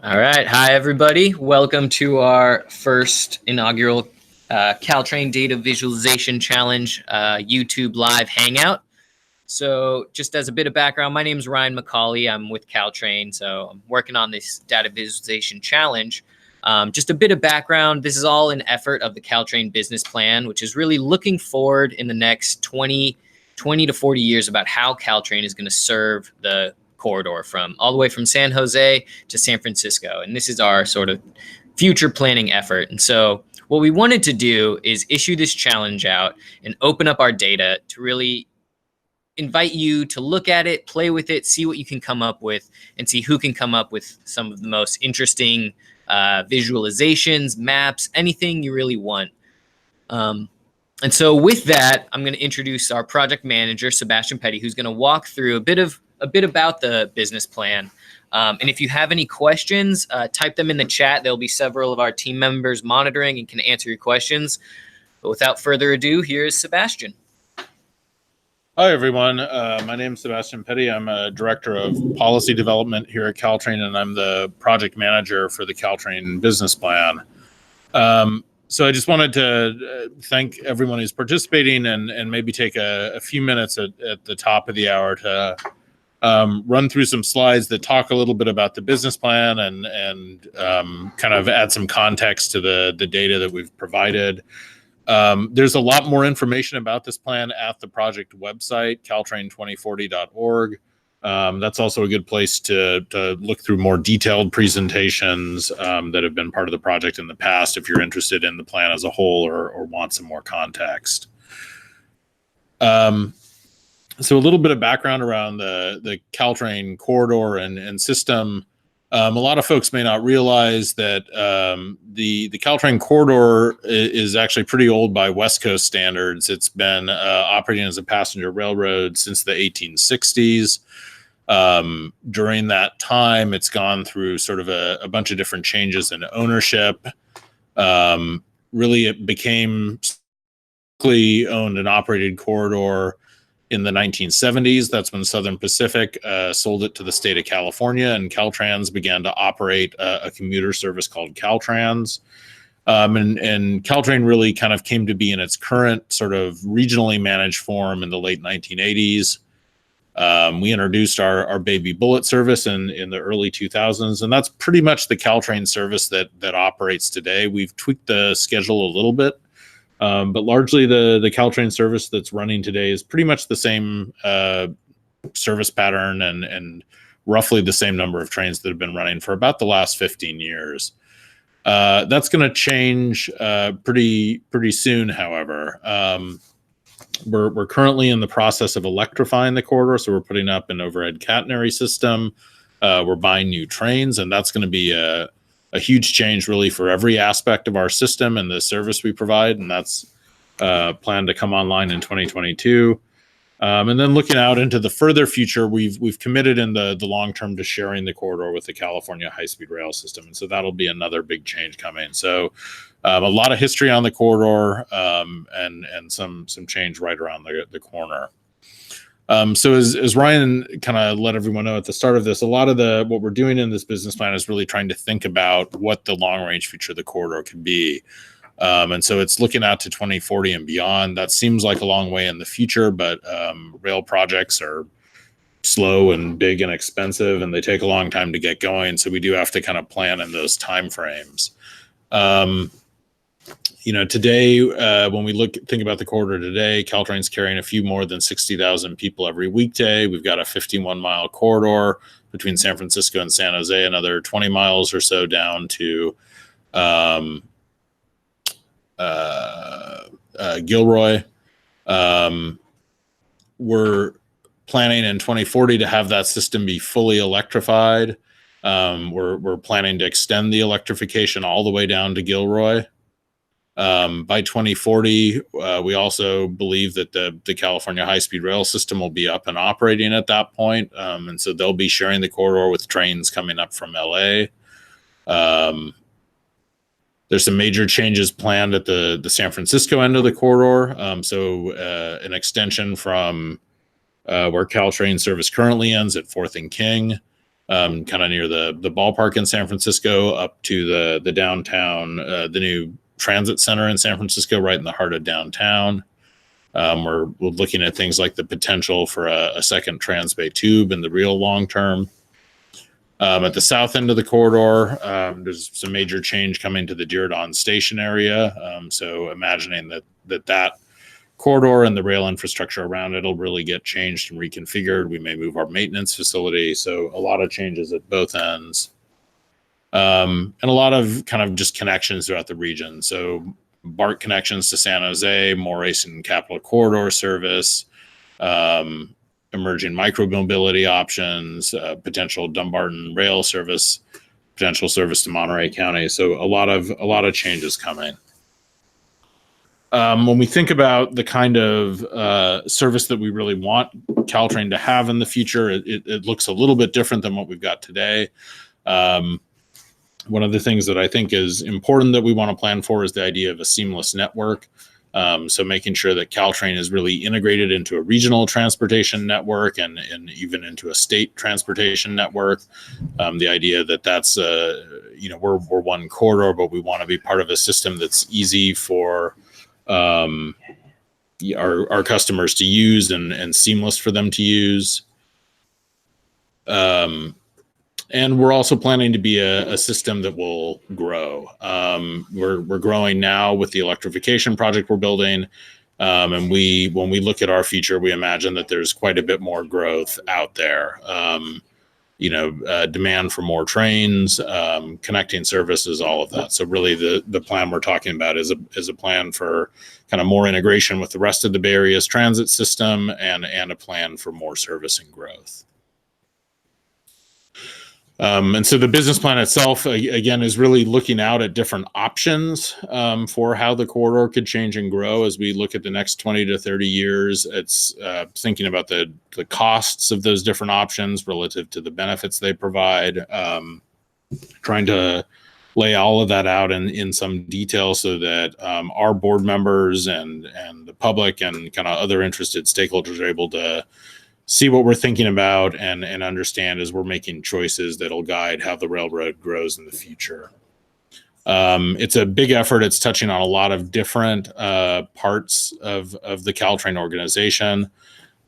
All right. Hi, everybody. Welcome to our first inaugural Caltrain Data Visualization Challenge YouTube Live Hangout. So just as a bit of background, my name is Ryan McCauley. I'm with Caltrain, so I'm working on this data visualization challenge. Just a bit of background, this is all an effort of the Caltrain business plan, which is really looking forward in the next 20 to 40 years about how Caltrain is going to serve the corridor from all the way from San Jose to San Francisco. And this is our sort of future planning effort. And so what we wanted to do is issue this challenge out and open up our data to really invite you to look at it, play with it, see what you can come up with, and see who can come up with some of the most interesting visualizations, maps, anything you really want. And so with that, I'm going to introduce our project manager, Sebastian Petty, who's going to walk through a bit about the business plan. And if you have any questions, type them in the chat. There'll be several of our team members monitoring and can answer your questions. But without further ado, here's Sebastian. Hi, everyone. My name is Sebastian Petty. I'm a director of policy development here at Caltrain, and I'm the project manager for the Caltrain business plan. So I just wanted to thank everyone who's participating and maybe take a few minutes at the top of the hour to run through some slides that talk a little bit about the business plan and kind of add some context to the data that we've provided. There's a lot more information about this plan at the project website, caltrain2040.org. That's also a good place to look through more detailed presentations that have been part of the project in the past if you're interested in the plan as a whole or want some more context. So a little bit of background around the Caltrain corridor and system. A lot of folks may not realize that the Caltrain corridor is actually pretty old by West Coast standards. It's been operating as a passenger railroad since the 1860s. During that time, it's gone through sort of a bunch of different changes in ownership. Really, it became owned and operated corridor in the 1970s. That's when Southern Pacific sold it to the state of California, and Caltrans began to operate a commuter service called Caltrans. And Caltrain really kind of came to be in its current sort of regionally managed form in the late 1980s. We introduced our baby bullet service in the early 2000s, and that's pretty much the Caltrain service that operates today. We've tweaked the schedule a little bit, but largely the Caltrain service that's running today is pretty much the same service pattern and roughly the same number of trains that have been running for about the last 15 years. That's going to change pretty soon, however. We're currently in the process of electrifying the corridor, so we're putting up an overhead catenary system. We're buying new trains, and that's going to be a huge change really for every aspect of our system and the service we provide, and that's planned to come online in 2022. And then looking out into the further future, we've committed in the long term to sharing the corridor with the California high-speed rail system, and so that'll be another big change coming. So a lot of history on the corridor and some change right around the corner. So as Ryan kind of let everyone know at the start of this, a lot of what we're doing in this business plan is really trying to think about what the long range future of the corridor could be. And so it's looking out to 2040 and beyond. That seems like a long way in the future, but rail projects are slow and big and expensive, and they take a long time to get going. So we do have to kind of plan in those timeframes. Today, when we think about the corridor today, Caltrain's carrying a few more than 60,000 people every weekday. We've got a 51-mile corridor between San Francisco and San Jose, another 20 miles or so down to Gilroy. We're planning in 2040 to have that system be fully electrified. We're planning to extend the electrification all the way down to Gilroy. By 2040, we also believe that the California high-speed rail system will be up and operating at that point. And so they'll be sharing the corridor with trains coming up from LA. There's some major changes planned at the San Francisco end of the corridor. So an extension from where Caltrain service currently ends at 4th and King kind of near the ballpark in San Francisco, up to the downtown, the new transit center in San Francisco, right in the heart of downtown. We're looking at things like the potential for a second Transbay tube in the real long term. At the south end of the corridor, there's some major change coming to the Diridon station area. So imagining that corridor and the rail infrastructure around it will really get changed and reconfigured. We may move our maintenance facility. So a lot of changes at both ends. And a lot of kind of just connections throughout the region. So BART connections to San Jose, more ACE and Capital Corridor service, emerging micromobility options, potential Dumbarton rail service, potential service to Monterey County. So a lot of changes coming. When we think about the kind of service that we really want Caltrain to have in the future, it looks a little bit different than what we've got today. One of the things that I think is important that we want to plan for is the idea of a seamless network. So making sure that Caltrain is really integrated into a regional transportation network and even into a state transportation network. The idea that that's, we're one corridor, but we want to be part of a system that's easy for our customers to use and seamless for them to use. And we're also planning to be a system that will grow. We're growing now with the electrification project we're building. And when we look at our future, we imagine that there's quite a bit more growth out there. Demand for more trains, connecting services, all of that. So really the plan we're talking about is a plan for kind of more integration with the rest of the Bay Area's transit system and a plan for more service and growth. And so the business plan itself, again, is really looking out at different options for how the corridor could change and grow as we look at the next 20 to 30 years. It's thinking about the costs of those different options relative to the benefits they provide, trying to lay all of that out in some detail so that our board members and the public and kind of other interested stakeholders are able to see what we're thinking about and understand as we're making choices that'll guide how the railroad grows in the future. It's a big effort. It's touching on a lot of different parts of the Caltrain organization.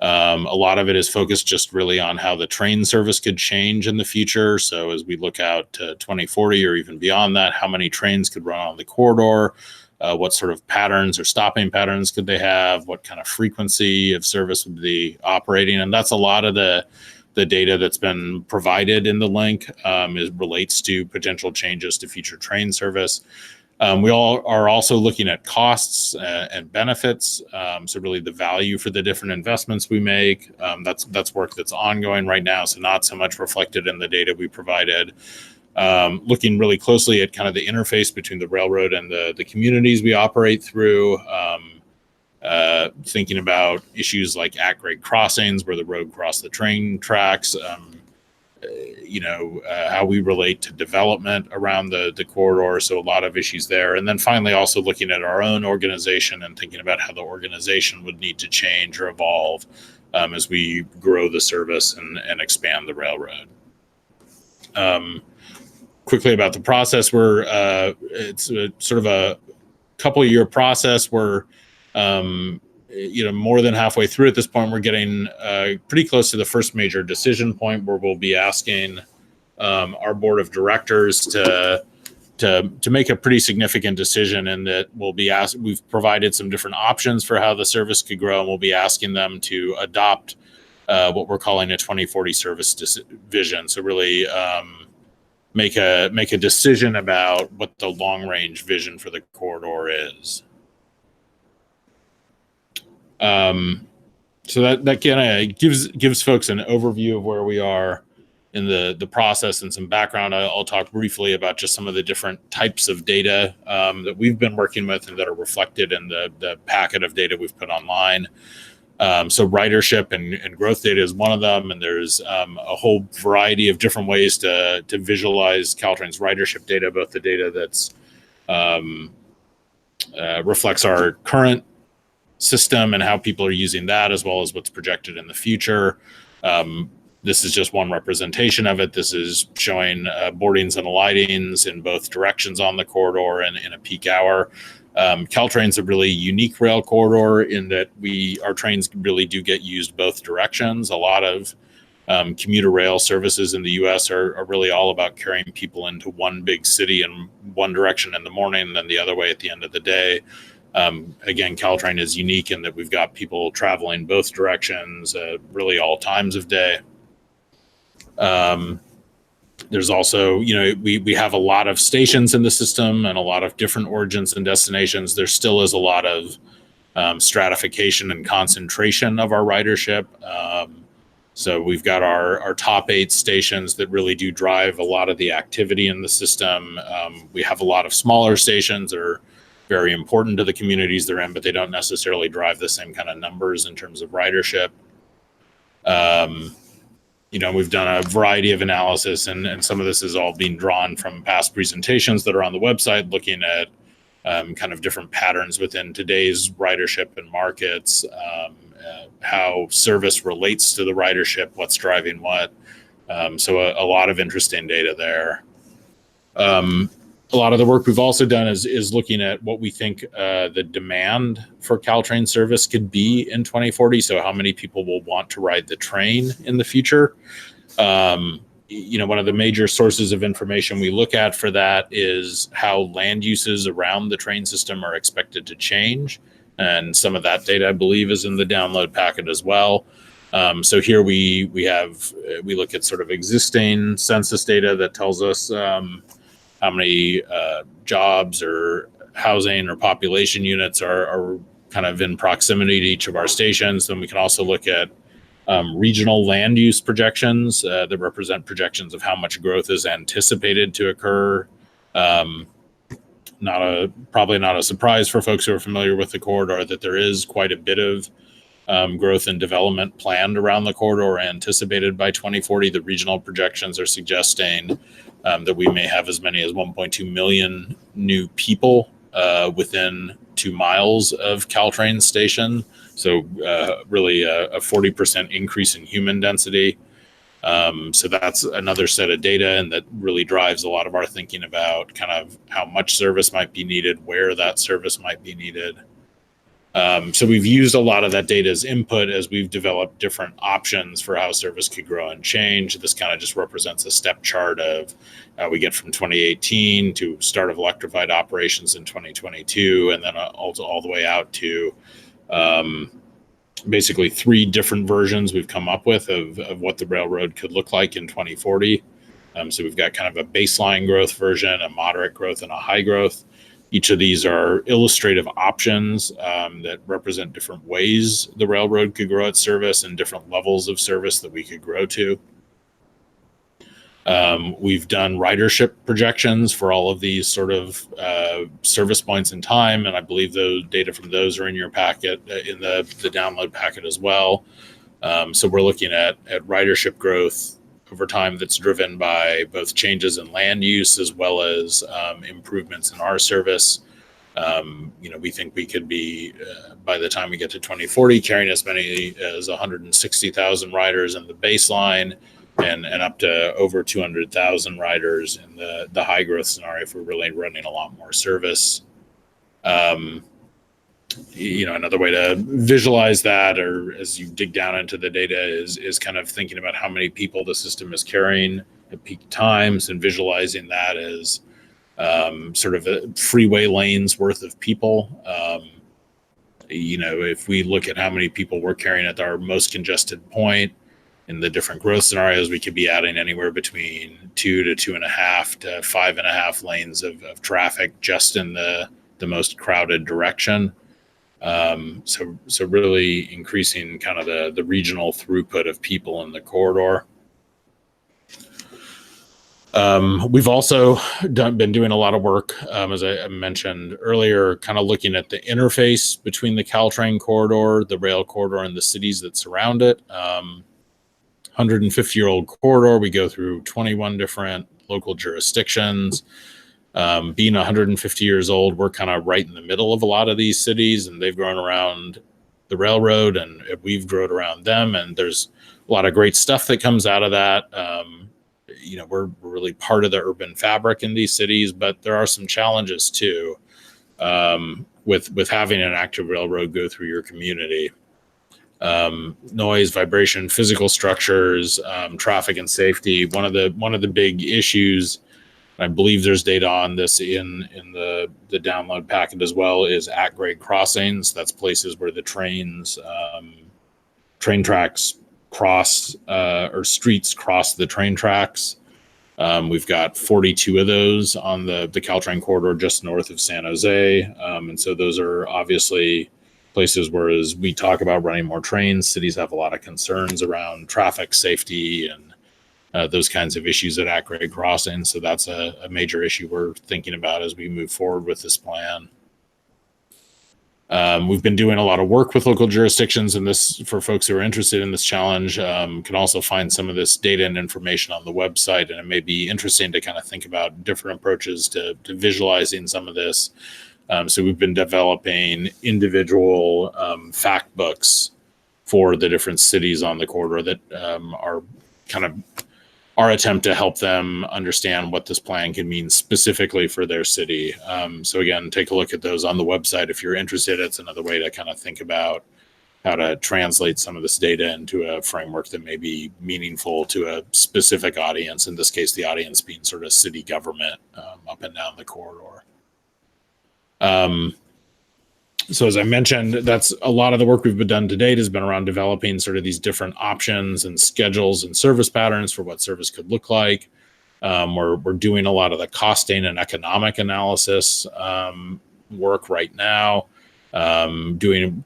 A lot of it is focused just really on how the train service could change in the future. So as we look out to 2040 or even beyond that, how many trains could run on the corridor? What sort of patterns or stopping patterns could they have? What kind of frequency of service would be operating? And that's a lot of the data that's been provided in the link. It relates to potential changes to future train service. We all are also looking at costs and benefits. So really the value for the different investments we make. That's work that's ongoing right now. So not so much reflected in the data we provided. Looking really closely at kind of the interface between the railroad and the communities we operate through, thinking about issues like at-grade crossings where the road crossed the train tracks, how we relate to development around the corridor. So a lot of issues there. And then finally, also looking at our own organization and thinking about how the organization would need to change or evolve as we grow the service and expand the railroad. Quickly about the process, it's sort of a couple-year process. We're more than halfway through at this point. We're getting pretty close to the first major decision point where we'll be asking our board of directors to make a pretty significant decision, and that we'll be asked. We've provided some different options for how the service could grow, and we'll be asking them to adopt what we're calling a 2040 service vision. So really. Make a decision about what the long range vision for the corridor is. So that kind of gives folks an overview of where we are in the process and some background. I'll talk briefly about just some of the different types of data that we've been working with and that are reflected in the packet of data we've put online. So ridership and growth data is one of them, and there's a whole variety of different ways to visualize Caltrain's ridership data, both the data that's reflects our current system and how people are using that, as well as what's projected in the future. This is just one representation of it. This is showing boardings and alightings in both directions on the corridor and in a peak hour. Caltrain's a really unique rail corridor in that our trains really do get used both directions. A lot of commuter rail services in the U.S. are really all about carrying people into one big city in one direction in the morning and then the other way at the end of the day. Again, Caltrain is unique in that we've got people traveling both directions, really all times of day. There's also, we have a lot of stations in the system and a lot of different origins and destinations. There still is a lot of stratification and concentration of our ridership. So we've got our top 8 stations that really do drive a lot of the activity in the system. We have a lot of smaller stations that are very important to the communities they're in, but they don't necessarily drive the same kind of numbers in terms of ridership. We've done a variety of analysis, and some of this is all being drawn from past presentations that are on the website, looking at kind of different patterns within today's ridership and markets, how service relates to the ridership, what's driving what. So a lot of interesting data there. A lot of the work we've also done is looking at what we think the demand for Caltrain service could be in 2040. So how many people will want to ride the train in the future? One of the major sources of information we look at for that is how land uses around the train system are expected to change. And some of that data, I believe, is in the download packet as well. So here we look at sort of existing census data that tells us how many jobs or housing or population units are kind of in proximity to each of our stations. Then we can also look at regional land use projections that represent projections of how much growth is anticipated to occur. Probably not a surprise for folks who are familiar with the corridor that there is quite a bit of growth and development planned around the corridor anticipated by 2040. The regional projections are suggesting that we may have as many as 1.2 million new people within 2 miles of Caltrain station. So really a 40% increase in human density. So that's another set of data, and that really drives a lot of our thinking about kind of how much service might be needed, where that service might be needed. So we've used a lot of that data as input as we've developed different options for how service could grow and change. This kind of just represents a step chart of how we get from 2018 to start of electrified operations in 2022, and then all the way out to basically 3 different versions we've come up with of what the railroad could look like in 2040. So we've got kind of a baseline growth version, a moderate growth, and a high growth. Each of these are illustrative options that represent different ways the railroad could grow its service and different levels of service that we could grow to. We've done ridership projections for all of these sort of service points in time, and I believe those data from those are in your packet, in the download packet as well. So we're looking at ridership growth over time that's driven by both changes in land use as well as improvements in our service. We think we could be, by the time we get to 2040, carrying as many as 160,000 riders in the baseline and up to over 200,000 riders in the high growth scenario if we're really running a lot more service. Another way to visualize that, or as you dig down into the data, is kind of thinking about how many people the system is carrying at peak times and visualizing that as sort of a freeway lanes worth of people. If we look at how many people we're carrying at our most congested point in the different growth scenarios, we could be adding anywhere between 2 to 2.5 to 5.5 lanes of traffic just in the most crowded direction. So really increasing kind of the regional throughput of people in the corridor. We've also been doing a lot of work, as I mentioned earlier, kind of looking at the interface between the Caltrain corridor, the rail corridor, and the cities that surround it. 150-year-old corridor, we go through 21 different local jurisdictions. Being 150 years old, we're kind of right in the middle of a lot of these cities, and they've grown around the railroad and we've grown around them. And there's lot of great stuff that comes out of that. We're really part of the urban fabric in these cities, but there are some challenges too, with having an active railroad go through your community. Noise, vibration, physical structures, traffic and safety. One of the big issues, I believe there's data on this in the download packet as well, is at-grade crossings. That's places where the train tracks cross, or streets cross the train tracks. We've got 42 of those on the Caltrain corridor just north of San Jose. And so those are obviously places where, as we talk about running more trains, cities have a lot of concerns around traffic safety and those kinds of issues at grade crossings. So that's a major issue we're thinking about as we move forward with this plan. We've been doing a lot of work with local jurisdictions, and this, for folks who are interested in this challenge, can also find some of this data and information on the website. And it may be interesting to kind of think about different approaches to visualizing some of this. So we've been developing individual fact books for the different cities on the corridor that are kind of our attempt to help them understand what this plan can mean specifically for their city. So again, take a look at those on the website if you're interested. It's another way to kind of think about how to translate some of this data into a framework that may be meaningful to a specific audience. In this case, the audience being sort of city government up and down the corridor. So as I mentioned, that's a lot of the work we've been done to date has been around developing sort of these different options and schedules and service patterns for what service could look like. We're doing a lot of the costing and economic analysis work right now. Continuing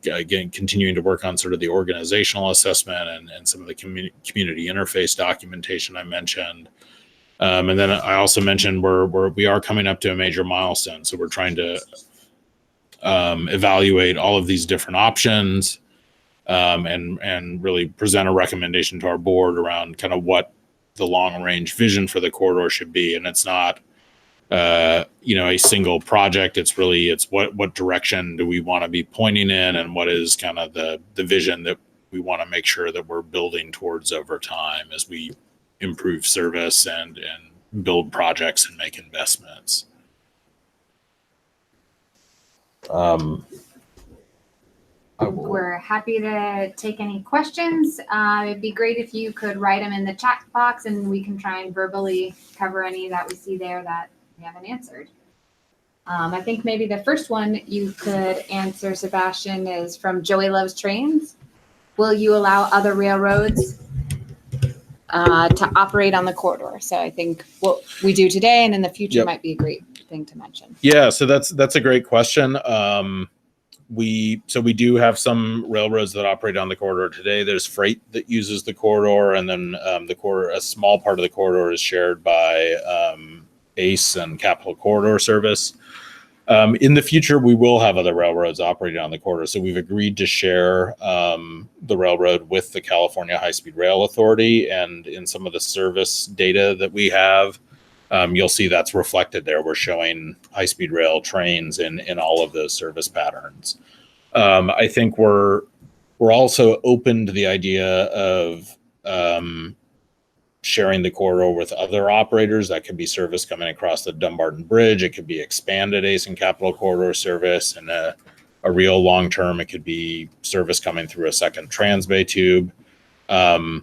to work on sort of the organizational assessment and some of the community interface documentation I mentioned. And then I also mentioned we are coming up to a major milestone. So we're trying to evaluate all of these different options and really present a recommendation to our board around kind of what the long range vision for the corridor should be. And it's not a single project. It's what direction do we want to be pointing in, and what is kind of the vision that we want to make sure that we're building towards over time as we improve service and build projects and make investments. We're happy to take any questions. It'd be great if you could write them in the chat box, and we can try and verbally cover any that we see there that we haven't answered. I think maybe the first one you could answer, Sebastian, is from Joey Loves Trains. Will you allow other railroads to operate on the corridor? So I think what we do today and in the future might be a great thing to mention. Yeah, so that's a great question. We do have some railroads that operate on the corridor today. There's freight that uses the corridor, and then a small part of the corridor is shared by ACE and Capital Corridor Service. In the future, we will have other railroads operating on the corridor. So we've agreed to share the railroad with the California High-Speed Rail Authority, and in some of the service data that we have, you'll see that's reflected there. We're showing high-speed rail trains in all of those service patterns. I think we're also open to the idea of sharing the corridor with other operators. That could be service coming across the Dumbarton Bridge. It could be expanded ACE and Capital Corridor service, and a real long-term, it could be service coming through a second Transbay tube. A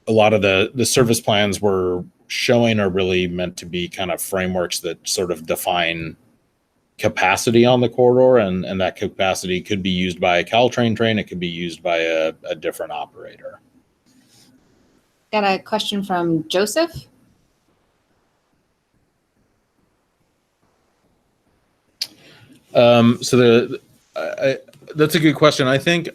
lot of the service plans we're showing are really meant to be kind of frameworks that sort of define capacity on the corridor, and that capacity could be used by a Caltrain train. It could be used by a different operator. Got a question from Joseph. That's a good question. I think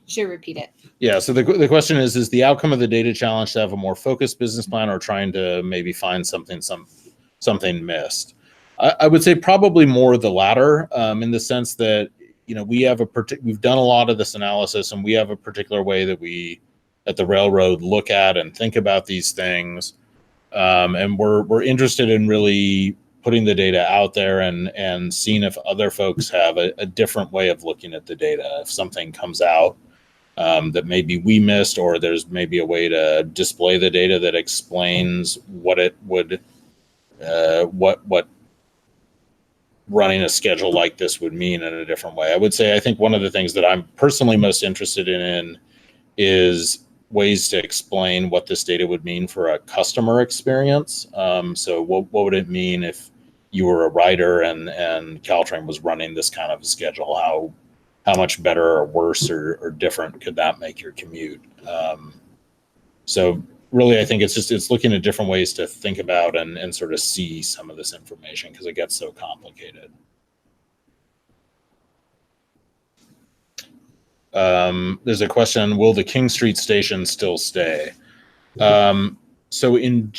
Should repeat it. Yeah. So the question is the outcome of the data challenge to have a more focused business plan, or trying to maybe find something missed? I would say probably more the latter, in the sense that we've done a lot of this analysis, and we have a particular way that we at the railroad look at and think about these things, and we're interested in really putting the data out there and seeing if other folks have a different way of looking at the data. If something comes out that maybe we missed, or there's maybe a way to display the data that explains what it would, what running a schedule like this would mean in a different way. I would say I think one of the things that I'm personally most interested in is ways to explain what this data would mean for a customer experience. So what would it mean if you were a rider and Caltrain was running this kind of a schedule? How much better or worse or different could that make your commute? So really, I think it's looking at different ways to think about and sort of see some of this information because it gets so complicated. There's a question, will the King Street station still stay? So in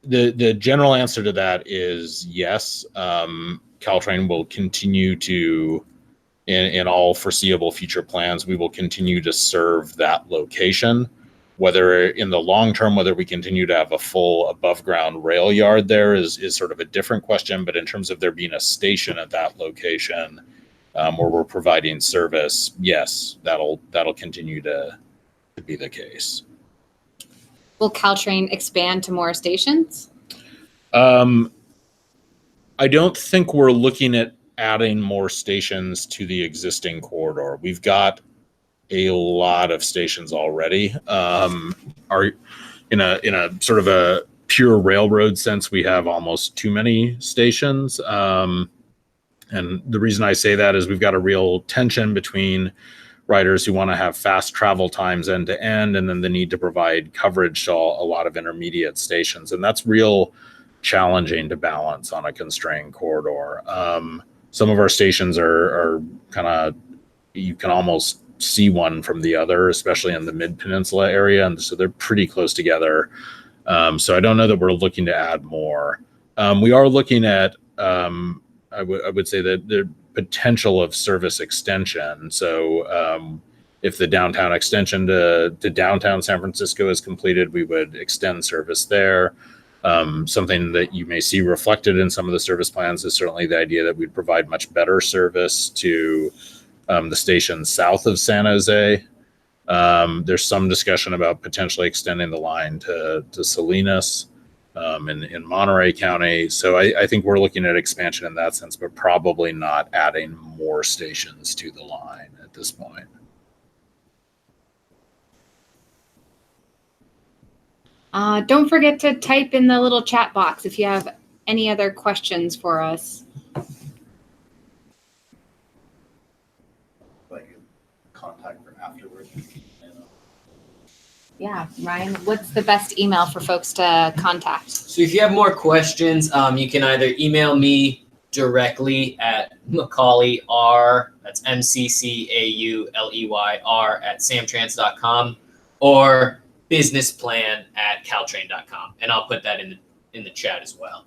the general answer to that is yes. Caltrain will continue to, in all foreseeable future plans, we will continue to serve that location. Whether in the long term, whether we continue to have a full above ground rail yard there is sort of a different question. But in terms of there being a station at that location where we're providing service, yes, that'll continue to be the case. Will Caltrain expand to more stations? I don't think we're looking at adding more stations to the existing corridor. We've got a lot of stations already. Are in a sort of a pure railroad sense, we have almost too many stations. And the reason I say that is we've got a real tension between riders who want to have fast travel times end to end, and then the need to provide coverage to a lot of intermediate stations. And that's real challenging to balance on a constrained corridor. Some of our stations are kind of, you can almost see one from the other, especially in the mid-peninsula area. And so they're pretty close together. So I don't know that we're looking to add more. We are looking at, I would say that the potential of service extension. So if the downtown extension to downtown San Francisco is completed, we would extend service there. Something that you may see reflected in some of the service plans is certainly the idea that we'd provide much better service to the stations south of San Jose. There's some discussion about potentially extending the line to Salinas in Monterey County. So I think we're looking at expansion in that sense, but probably not adding more stations to the line at this point. Don't forget to type in the little chat box if you have any other questions for us. Like contact for afterwards. Yeah, Ryan, what's the best email for folks to contact? So if you have more questions, you can either email me directly at Macaulay R, that's MCCAULEYR @samtrans.com, or businessplan@caltrain.com, and I'll put that in the chat as well.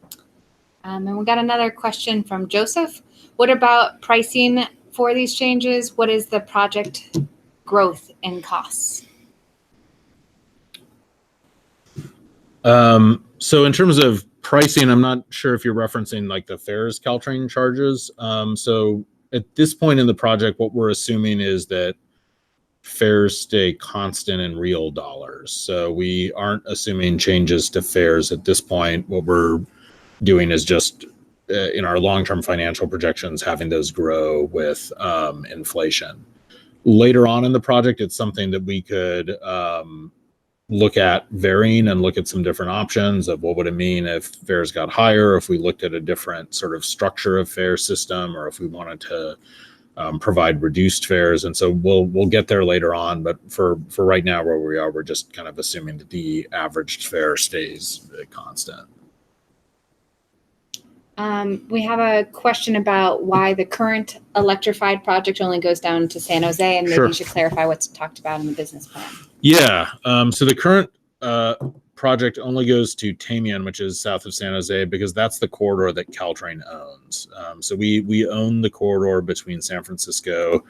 And we got another question from Joseph. What about pricing for these changes? What is the project growth in costs? So in terms of pricing, I'm not sure if you're referencing like the fares Caltrain charges. So at this point in the project, what we're assuming is that fares stay constant in real dollars. So we aren't assuming changes to fares at this point. What we're doing is just in our long-term financial projections, having those grow with inflation. Later on in the project, it's something that we could look at varying and look at some different options of what would it mean if fares got higher, if we looked at a different sort of structure of fare system, or if we wanted to provide reduced fares. And so we'll get there later on, but for right now where we are, we're just kind of assuming that the averaged fare stays constant. We have a question about why the current electrified project only goes down to San Jose, and maybe Sure. you should clarify what's talked about in the business plan. Yeah. So the current project only goes to Tamian, which is south of San Jose, because that's the corridor that Caltrain owns. So we own the corridor between San Francisco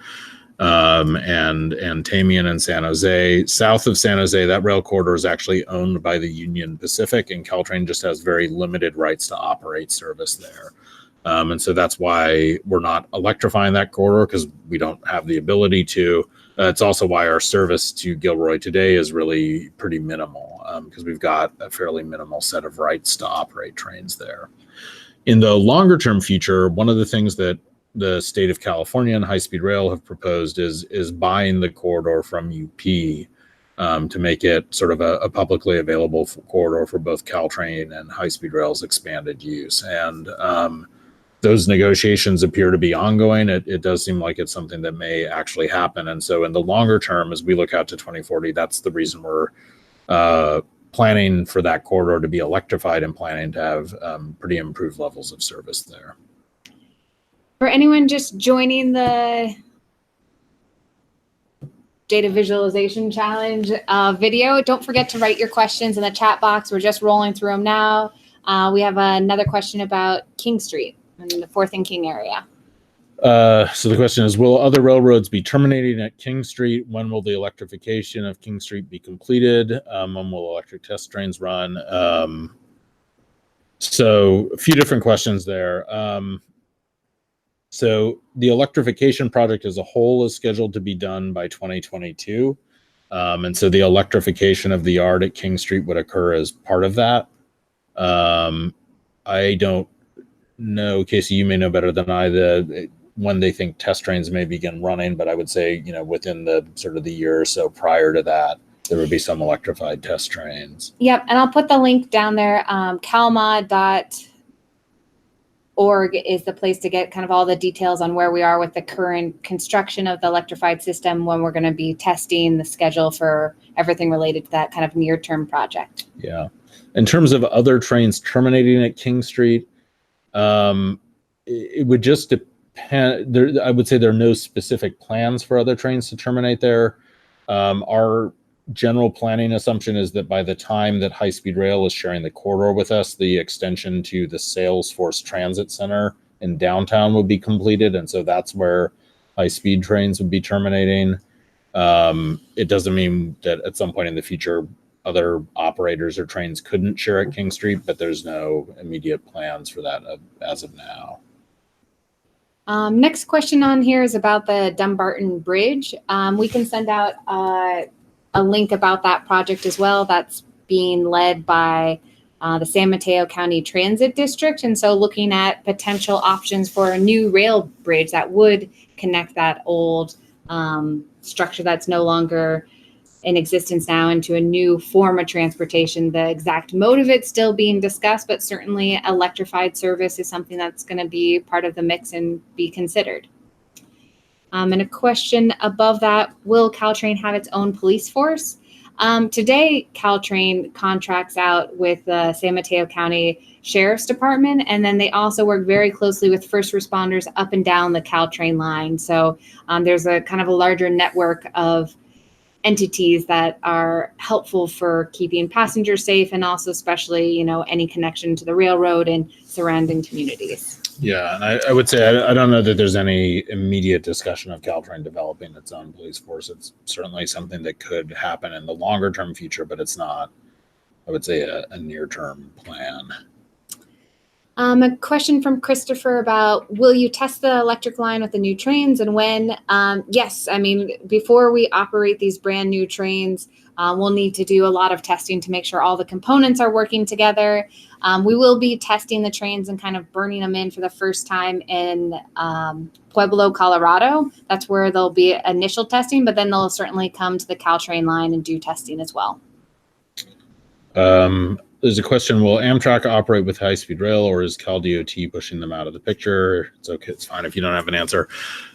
and Tamian and San Jose. South of San Jose, that rail corridor is actually owned by the Union Pacific, and Caltrain just has very limited rights to operate service there. And so that's why we're not electrifying that corridor, because we don't have the ability to. It's also why our service to Gilroy today is really pretty minimal, because we've got a fairly minimal set of rights to operate trains there. In the longer term future, one of the things that the state of California and High Speed Rail have proposed is buying the corridor from UP, to make it sort of a publicly available corridor for both Caltrain and High Speed Rail's expanded use. And those negotiations appear to be ongoing. It does seem like it's something that may actually happen. And so in the longer term, as we look out to 2040, that's the reason we're planning for that corridor to be electrified and planning to have pretty improved levels of service there. For anyone just joining the data visualization challenge video, don't forget to write your questions in the chat box. We're just rolling through them now. We have another question about King Street in the 4th and King area. So the question is, will other railroads be terminating at King Street? When will the electrification of King Street be completed? When will electric test trains run? So a few different questions there. So the electrification project as a whole is scheduled to be done by 2022. And so the electrification of the yard at King Street would occur as part of that. I don't know, Casey, you may know better than I, when they think test trains may begin running, but I would say, within the sort of the year or so prior to that, there would be some electrified test trains. Yep, and I'll put the link down there. calma.org is the place to get kind of all the details on where we are with the current construction of the electrified system, when we're going to be testing, the schedule for everything related to that kind of near-term project. Yeah. In terms of other trains terminating at King Street, it would just depend. I would say there are no specific plans for other trains to terminate there. Our general planning assumption is that by the time that High Speed Rail is sharing the corridor with us, the extension to the Salesforce Transit Center in downtown would be completed. And so that's where high speed trains would be terminating. It doesn't mean that at some point in the future, other operators or trains couldn't share at King Street, but there's no immediate plans for that as of now. Next question on here is about the Dumbarton Bridge. We can send out a link about that project as well. That's being led by the San Mateo County Transit District. And so looking at potential options for a new rail bridge that would connect that old structure that's no longer in existence now into a new form of transportation. The exact mode of it still being discussed, but certainly electrified service is something that's going to be part of the mix and be considered. And a question above that, will Caltrain have its own police force? Today, Caltrain contracts out with the San Mateo County Sheriff's Department, and then they also work very closely with first responders up and down the Caltrain line. So there's a kind of a larger network of entities that are helpful for keeping passengers safe, and also especially, any connection to the railroad and surrounding communities. Yeah, and I would say I don't know that there's any immediate discussion of Caltrain developing its own police force. It's certainly something that could happen in the longer term future, but it's not, I would say, a near term plan. A question from Christopher about, will you test the electric line with the new trains, and when? Yes, before we operate these brand new trains, we'll need to do a lot of testing to make sure all the components are working together. We will be testing the trains and kind of burning them in for the first time in Pueblo, Colorado. That's where there'll be initial testing, but then they'll certainly come to the Caltrain line and do testing as well. There's a question, will Amtrak operate with high-speed rail, or is CalDOT pushing them out of the picture? It's okay, it's fine if you don't have an answer.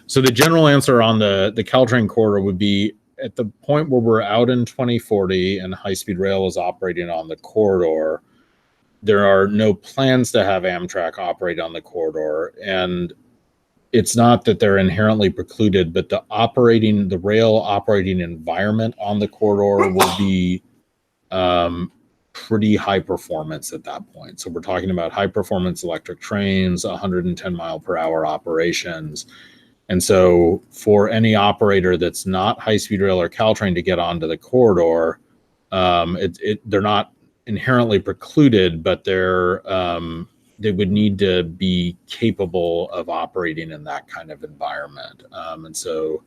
So the general answer on the Caltrain corridor would be, at the point where we're out in 2040 and high-speed rail is operating on the corridor, there are no plans to have Amtrak operate on the corridor. And it's not that they're inherently precluded, but the rail operating environment on the corridor will be pretty high performance at that point. So we're talking about high performance electric trains, 110 mile per hour operations. And so for any operator that's not high speed rail or Caltrain to get onto the corridor, they're not inherently precluded, but they would need to be capable of operating in that kind of environment. And so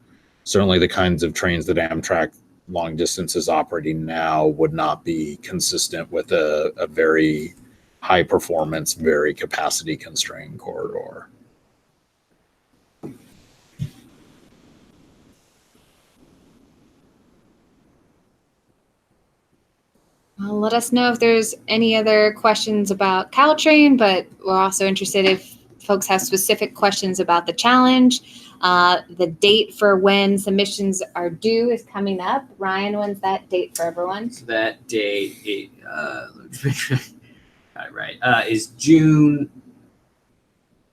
certainly the kinds of trains that Amtrak long distance is operating now would not be consistent with a very high performance, very capacity constrained corridor. Well, let us know if there's any other questions about Caltrain, but we're also interested if folks have specific questions about the challenge. The date for when submissions are due is coming up. Ryan, when's that date for everyone? So that date, is June.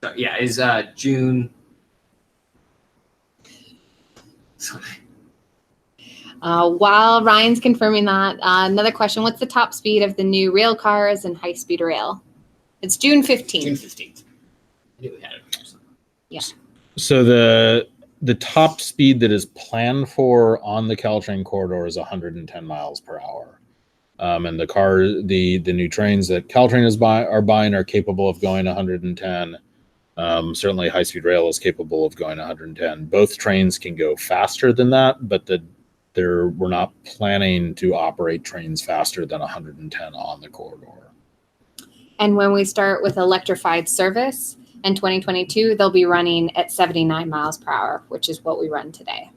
Sorry, yeah, is June. Sorry. While Ryan's confirming that, another question: what's the top speed of the new rail cars and high-speed rail? It's June 15th. June 15th. I knew we had it. Yeah. So the top speed that is planned for on the Caltrain corridor is 110 miles per hour. And the new trains that Caltrain are buying are capable of going 110. Certainly high-speed rail is capable of going 110. Both trains can go faster than that, but we're not planning to operate trains faster than 110 on the corridor. And when we start with electrified service in 2022, they'll be running at 79 miles per hour, which is what we run today.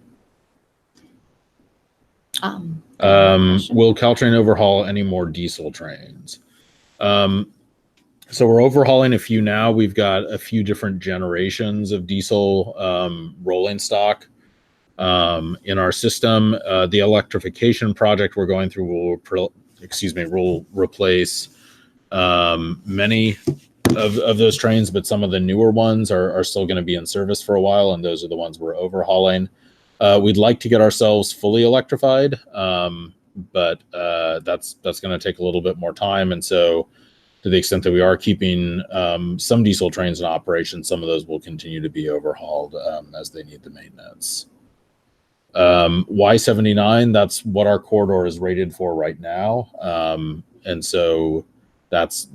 Will Caltrain overhaul any more diesel trains? So we're overhauling a few now. We've got a few different generations of diesel rolling stock in our system. The electrification project we're going through will replace many of those trains, but some of the newer ones are still going to be in service for a while, and those are the ones we're overhauling. We'd like to get ourselves fully electrified, but that's going to take a little bit more time, and so to the extent that we are keeping some diesel trains in operation, some of those will continue to be overhauled as they need the maintenance. Y79, that's what our corridor is rated for right now. And so that's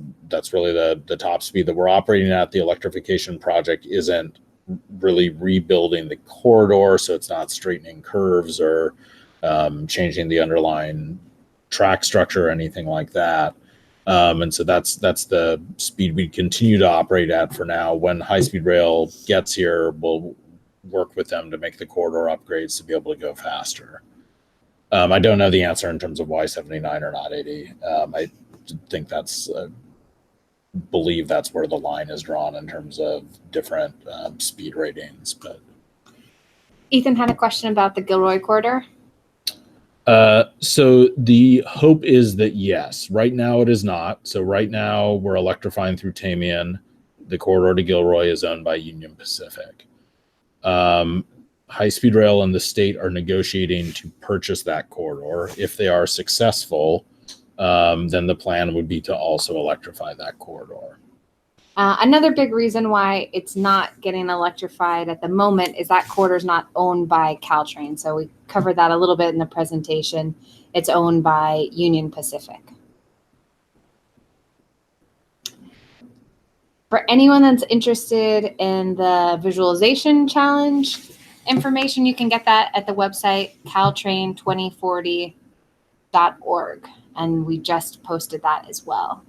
really the top speed that we're operating at. The electrification project isn't really rebuilding the corridor, so it's not straightening curves or changing the underlying track structure or anything like that. And so that's the speed we continue to operate at for now. When high-speed rail gets here, we'll work with them to make the corridor upgrades to be able to go faster. I don't know the answer in terms of Y79 or not 80. I think believe that's where the line is drawn in terms of different speed ratings. But Ethan had a question about the Gilroy corridor. So the hope is that yes. Right now it is not. So right now we're electrifying through Tamian. The corridor to Gilroy is owned by Union Pacific. High-speed rail and the state are negotiating to purchase that corridor. If they are successful, then the plan would be to also electrify that corridor. Another big reason why it's not getting electrified at the moment is that corridor is not owned by Caltrain. So we covered that a little bit in the presentation. It's owned by Union Pacific. For anyone that's interested in the visualization challenge information, you can get that at the website caltrain2040.org. And we just posted that as well.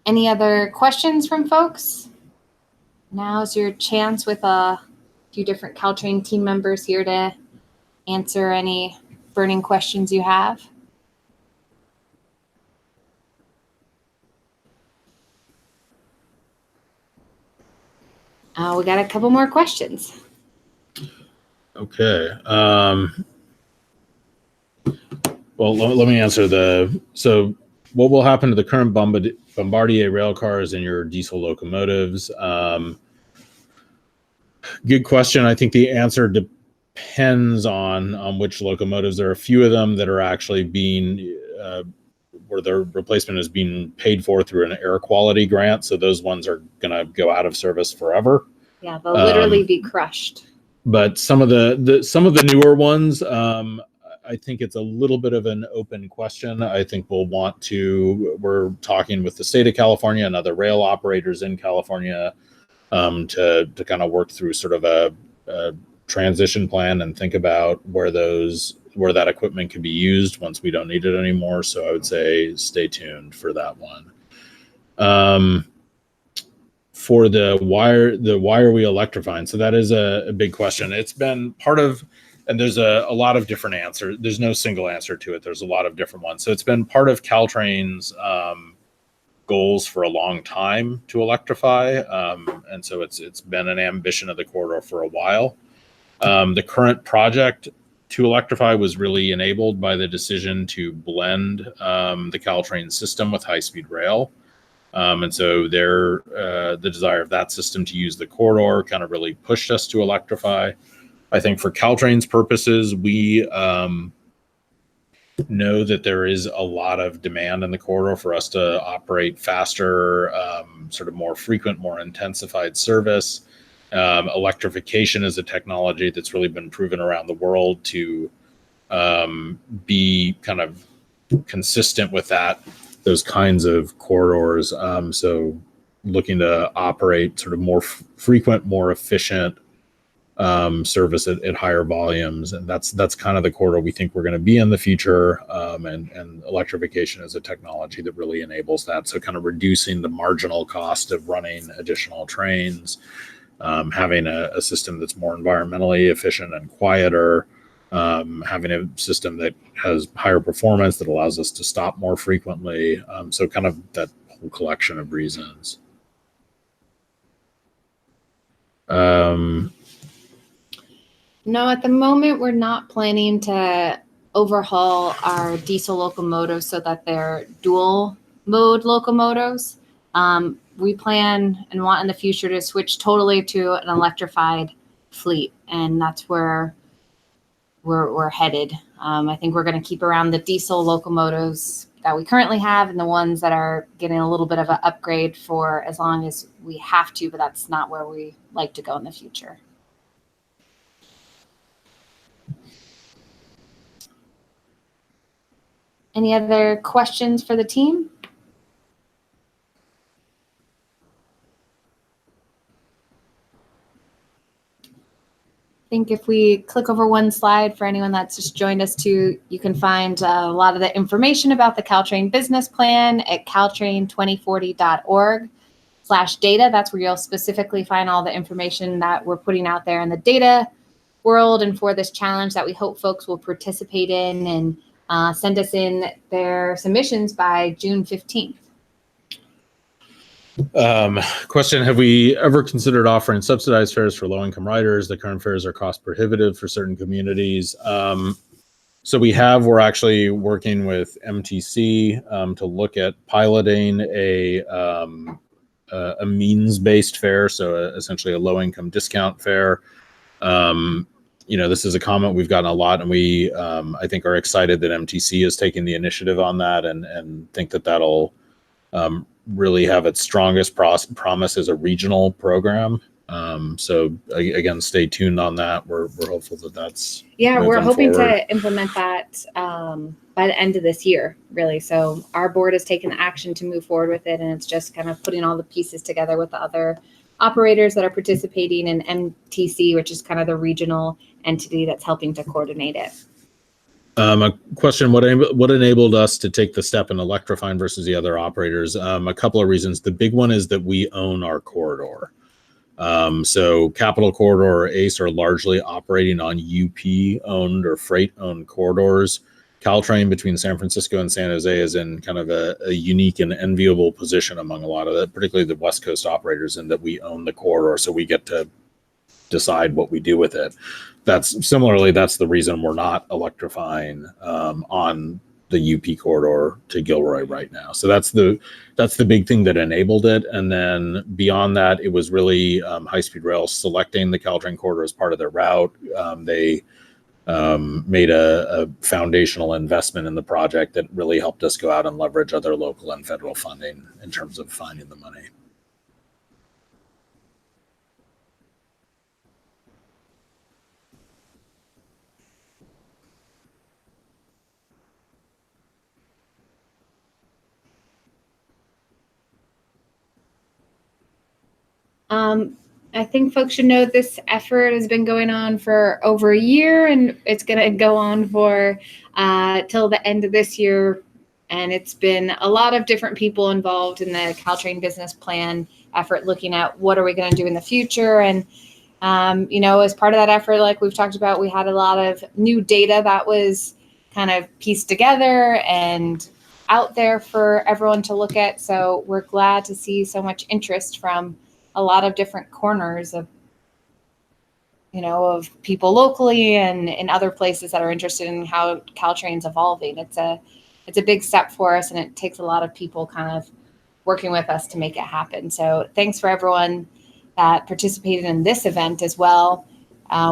Any other questions from folks? Now's your chance with a few different Caltrain team members here to answer any burning questions you have. We got a couple more questions. Okay. Well, let me answer so what will happen to the current Bombardier rail cars and your diesel locomotives? Good question. I think the answer depends on which locomotives. There are a few of them that are actually being where their replacement is being paid for through an air quality grant. So those ones are going to go out of service forever. Yeah, they'll literally be crushed. But some of the newer ones, I think it's a little bit of an open question. I think we're talking with the state of California and other rail operators in California to kind of work through sort of a transition plan and think about where that equipment can be used once we don't need it anymore. So I would say stay tuned for that one. For why are we electrifying? So that is a big question. It's been part of, and there's a lot of different answers. There's no single answer to it. There's a lot of different ones. So it's been part of Caltrain's goals for a long time to electrify. And so it's been an ambition of the corridor for a while. The current project to electrify was really enabled by the decision to blend the Caltrain system with high-speed rail. And so the desire of that system to use the corridor kind of really pushed us to electrify. I think for Caltrain's purposes, we know that there is a lot of demand in the corridor for us to operate faster, sort of more frequent, more intensified service. Electrification is a technology that's really been proven around the world to be kind of consistent with those kinds of corridors. So looking to operate sort of more frequent, more efficient service at higher volumes. And that's kind of the corridor we think we're going to be in the future. And electrification is a technology that really enables that. So kind of reducing the marginal cost of running additional trains, having a system that's more environmentally efficient and quieter, having a system that has higher performance that allows us to stop more frequently. So kind of that whole collection of reasons. No, at the moment, we're not planning to overhaul our diesel locomotives so that they're dual mode locomotives. We plan and want in the future to switch totally to an electrified fleet, and that's where we're headed. I think we're going to keep around the diesel locomotives that we currently have and the ones that are getting a little bit of an upgrade for as long as we have to, but that's not where we like to go in the future. Any other questions for the team? I think if we click over one slide for anyone that's just joined us too, you can find a lot of the information about the Caltrain business plan at caltrain2040.org/data. That's where you'll specifically find all the information that we're putting out there in the data world and for this challenge that we hope folks will participate in and send us in their submissions by June 15th. Question, have we ever considered offering subsidized fares for low-income riders? The current fares are cost prohibitive for certain communities. So we're actually working with MTC to look at piloting a means-based fare, so essentially a low-income discount fare. This is a comment we've gotten a lot, and we, I think, are excited that MTC is taking the initiative on that and think that that'll really have its strongest promise as a regional program. So again, stay tuned on that. We're hopeful that that's we're hoping forward. to implement that by the end of this year, really. So our board has taken the action to move forward with it, and it's just kind of putting all the pieces together with the other operators that are participating in MTC, which is kind of the regional entity that's helping to coordinate it. A question, what enabled us to take the step in electrifying versus the other operators? A couple of reasons. The big one is that we own our corridor. So Capital Corridor or ACE are largely operating on UP-owned or freight-owned corridors. Caltrain between San Francisco and San Jose is in kind of a unique and enviable position among a lot of it, particularly the West Coast operators, in that we own the corridor, so we get to decide what we do with it. That's the reason we're not electrifying on the UP corridor to Gilroy right now. So that's the big thing that enabled it. And then beyond that, it was really high-speed rail selecting the Caltrain corridor as part of their route. They made a foundational investment in the project that really helped us go out and leverage other local and federal funding in terms of finding the money. I think folks should know this effort has been going on for over a year, and it's going to go on for till the end of this year. And it's been a lot of different people involved in the Caltrain business plan effort, looking at what are we going to do in the future. And, as part of that effort, like we've talked about, we had a lot of new data that was kind of pieced together and out there for everyone to look at. So we're glad to see so much interest from a lot of different corners of people locally and in other places that are interested in how Caltrain's evolving. It's a big step for us, and it takes a lot of people kind of working with us to make it happen. So thanks for everyone that participated in this event as well.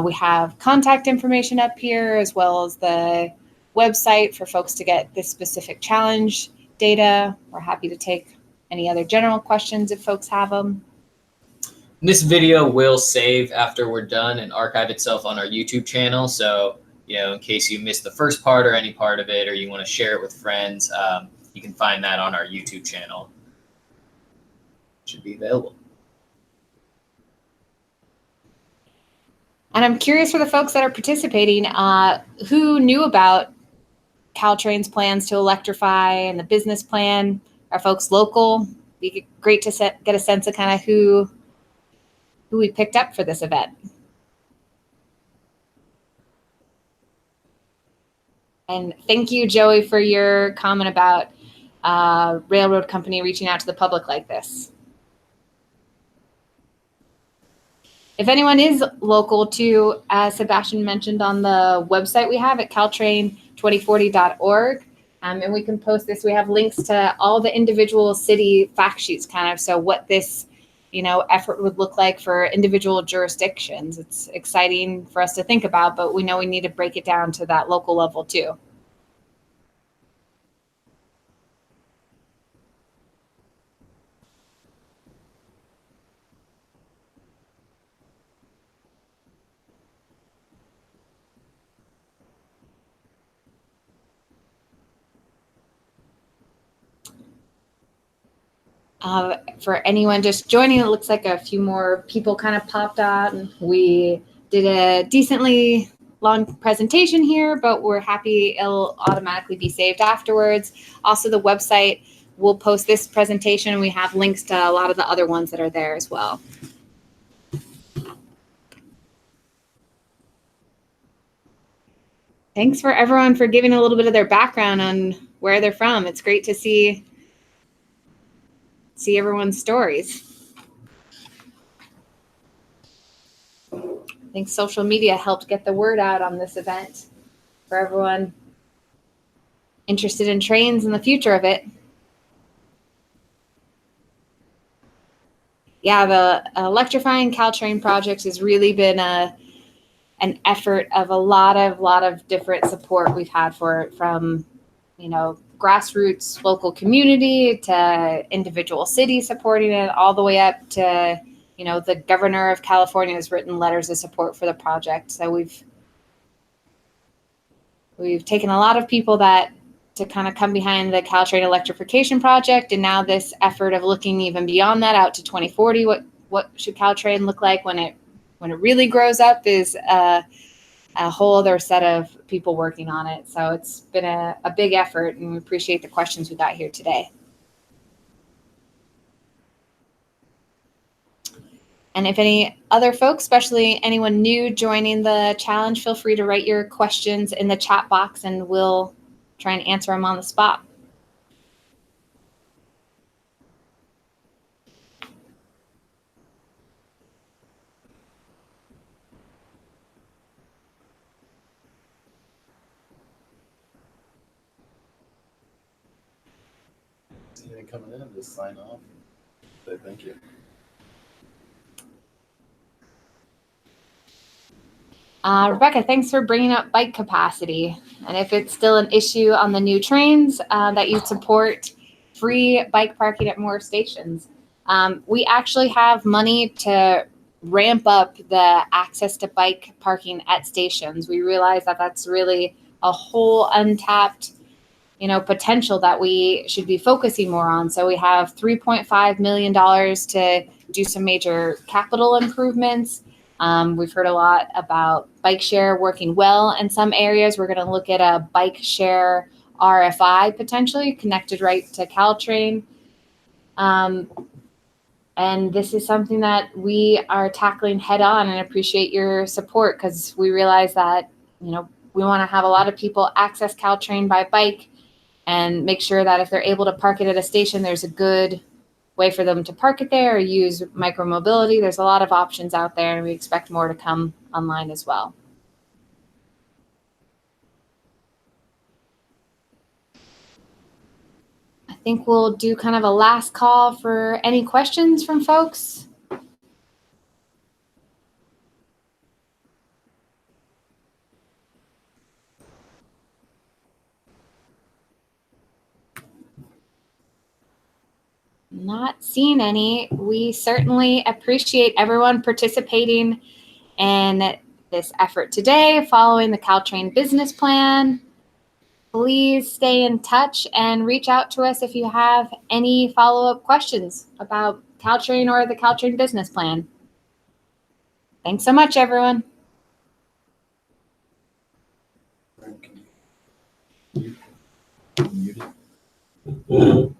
We have contact information up here, as well as the website for folks to get this specific challenge data. We're happy to take any other general questions if folks have them. This video will save after we're done and archive itself on our YouTube channel. So, in case you missed the first part or any part of it, or you want to share it with friends, you can find that on our YouTube channel. It should be available. And I'm curious for the folks that are participating, who knew about Caltrain's plans to electrify and the business plan? Are folks local? It'd be great to get a sense of kind of who we picked up for this event. And thank you, Joey, for your comment about railroad company reaching out to the public like this. If anyone is local to, as Sebastian mentioned on the website we have at caltrain2040.org, and we can post this. We have links to all the individual city fact sheets, kind of, so what this effort would look like for individual jurisdictions. It's exciting for us to think about, but we know we need to break it down to that local level too. For anyone just joining, it looks like a few more people kind of popped on. We did a decently long presentation here, but we're happy it'll automatically be saved afterwards. Also, the website will post this presentation. We have links to a lot of the other ones that are there as well. Thanks for everyone for giving a little bit of their background on where they're from. It's great to see everyone's stories. I think social media helped get the word out on this event for everyone interested in trains and the future of it. Yeah, the electrifying Caltrain project has really been an effort of a lot of different support we've had for it, from grassroots local community to individual cities supporting it, all the way up to the governor of California has written letters of support for the project. So we've taken a lot of people to kind of come behind the Caltrain electrification project, and now this effort of looking even beyond that out to 2040. What should Caltrain look like when it really grows up is a whole other set of people working on it. So it's been a big effort, and we appreciate the questions we got here today. And if any other folks, especially anyone new joining the challenge, feel free to write your questions in the chat box, and we'll try and answer them on the spot. Coming in, just sign off. Say thank you. Rebecca, thanks for bringing up bike capacity. And if it's still an issue on the new trains, that you support free bike parking at more stations. We actually have money to ramp up the access to bike parking at stations. We realize that that's really a whole untapped potential that we should be focusing more on. So we have $3.5 million to do some major capital improvements. We've heard a lot about bike share working well in some areas. We're going to look at a bike share RFI potentially connected right to Caltrain. And this is something that we are tackling head on, and appreciate your support, because we realize that, we want to have a lot of people access Caltrain by bike and make sure that if they're able to park it at a station, there's a good way for them to park it there or use micromobility. There's a lot of options out there, and we expect more to come online as well. I think we'll do kind of a last call for any questions from folks. Not seeing any. We certainly appreciate everyone participating in this effort today, following the Caltrain business plan. Please stay in touch and reach out to us if you have any follow-up questions about Caltrain or the Caltrain business plan. Thanks so much, everyone. Can you mute it?